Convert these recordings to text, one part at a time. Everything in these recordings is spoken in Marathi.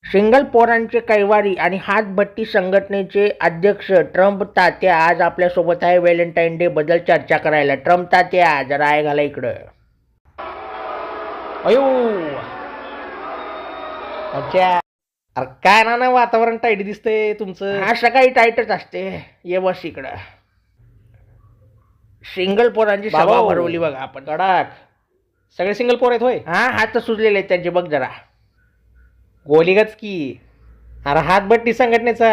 सिंगल पोरांचे कैवारी आणि हातभट्टी संघटनेचे अध्यक्ष ट्रम्प तात्या आज आपल्यासोबत आहे व्हॅलेंटाईन डे बद्दल चर्चा करायला. ट्रम्प तात्या जरा आहे घाला इकडं. अयो अच्छा, अरे काय ना वातावरण टाईट दिसतंय तुमचं. हा सकाळी टाईटच असते. ये बस इकडं. सिंगल पोरांची सभा बाबा, भरवली बघा आपण. कडाक सगळे सिंगल पोर आहेत होय. हा हात सुजलेले आहेत त्यांचे बघ जरा. गोलीगच की. अरे हातभट्टी संघटनेचा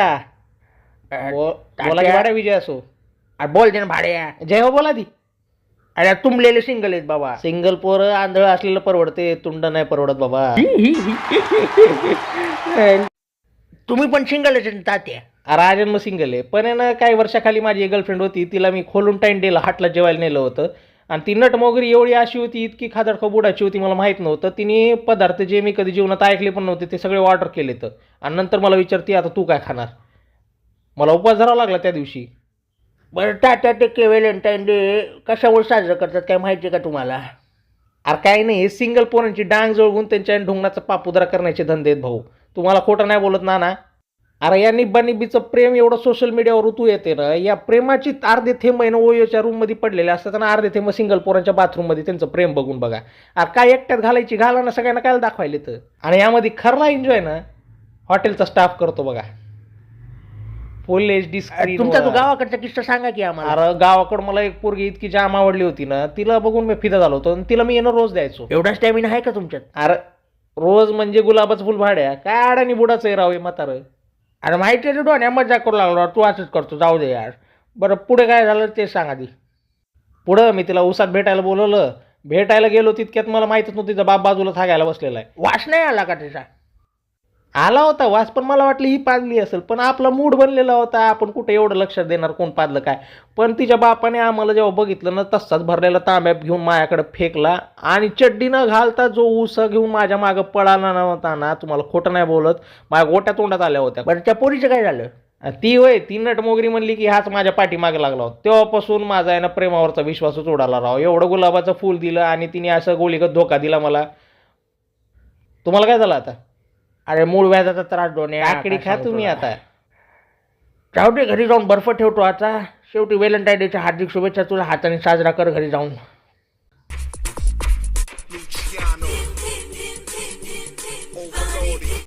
बोला की वाड्या विजय असो. बोल दे ना भाड्या. जय हो बोला दी. अरे तुंबलेले सिंगल आहेत बाबा. सिंगल पोर आंधळ असलेलं परवडते, तुंड नाही परवडत बाबा. तुम्ही पण सिंगल आहेत ना तात्या. अरे आजन्म सिंगल आहे, पण आहे ना काही वर्षाखाली माझी एक गर्लफ्रेंड होती. तिला मी खोलून डेला हाटला जेवायला नेलं होतं आणि ती नटमोगरी एवढी अशी होती, इतकी खादडखा बुडाची होती, मला माहीत नव्हतं. तिने पदार्थ जे मी कधी जीवनात ऐकले पण नव्हते ते सगळे ऑर्डर केले तर. आणि नंतर मला विचारते आता तू काय खाणार. मला उपवास धरावा लागला त्या दिवशी. बरं तात्या ते व्हॅलेंटाईन डे कशावर साजरं करतात काय माहिती आहे का तुम्हाला? अरे काही नाही, सिंगल पोरांची डांग जळवून त्यांच्या ढोंगणाचा पापुदरा करण्याचे धंदे आहेत भाऊ. तुम्हाला खोटं नाही बोलत ना. अरे या निब्बानिब्बीचं प्रेम एवढं सोशल मीडियावर ऋतू येते ना, या प्रेमाची अर्धे थेंब आहे ना ओयोच्या रूममध्ये पडलेले असतात आणि अर्धे थेंब सिंगल पोरांच्या बाथरूममध्ये त्यांचं प्रेम बघून बघा. अरे काय एकट्यात घालायची घाला ना, सगळ्यांना काय दाखवायला तर. आणि यामध्ये खरला एन्जॉय ना हॉटेलचा स्टाफ करतो बघा. फुल HD स्क्रीन. तुमचा तो गावाकडचा किस्सा सांगा की आम्हाला. अरे गावाकडं मला एक पोरगी इतकी जाम आवडली होती ना, तिला बघून मी फिदा झालो होतो आणि तिला मी रोज द्यायचो. एवढा स्टॅमिना आहे का तुमच्यात? अरे रोज म्हणजे गुलाबाचं फुल भाड्या. काय अडाणी बुडाचं आहे राव हे म्हातारं. अरे माहिती आहे डोन्या मजा करू लागलो. तू असंच करतो, जाऊ दे यार. बरं पुढे काय झालं ते सांगा आधी. पुढं मी तिला उसात भेटायला बोलवलं. भेटायला गेलो तितक्यात मला माहीतच नव्हतं तिचा बाप बाजूला थागायला बसलेला आहे. वास नाही आला का त्याचा? आला होता वास, पण मला वाटलं ही पाजली असेल. पण आपला मूड बनलेला होता, आपण कुठे एवढं लक्षात देणार कोण पाजलं काय. पण तिच्या बापाने आम्हाला जेव्हा बघितलं ना, तसाच भरलेला तांब्यात घेऊन माझ्याकडे फेकला आणि चड्डी न घालता जो ऊस घेऊन माझ्या मागं पळाला नव्हता ना, तुम्हाला खोटं नाही बोलत, माझ्या गोट्या तोंडात आल्या होत्या. बरं त्या पोरीचं काय झालं? ती होय, ती नटमोगरी म्हणली की हाच माझ्या पाठीमागे लागला होता. तेव्हापासून माझा आहे ना प्रेमावरचा विश्वासच उडाला राव. एवढं गुलाबाचं फूल दिलं आणि तिने असं गोळीगत धोका दिला मला. तुम्हाला काय झालं आता? अरे मूळ व्याजाचा त्रास डोन्या. आकडी खा तुम्ही आता. जाऊ दे, घरी जाऊन बर्फ ठेवतो आता. शेवटी व्हॅलेंटाईन डेच्या हार्दिक शुभेच्छा. तुला हाताने साजरा कर घरी जाऊन.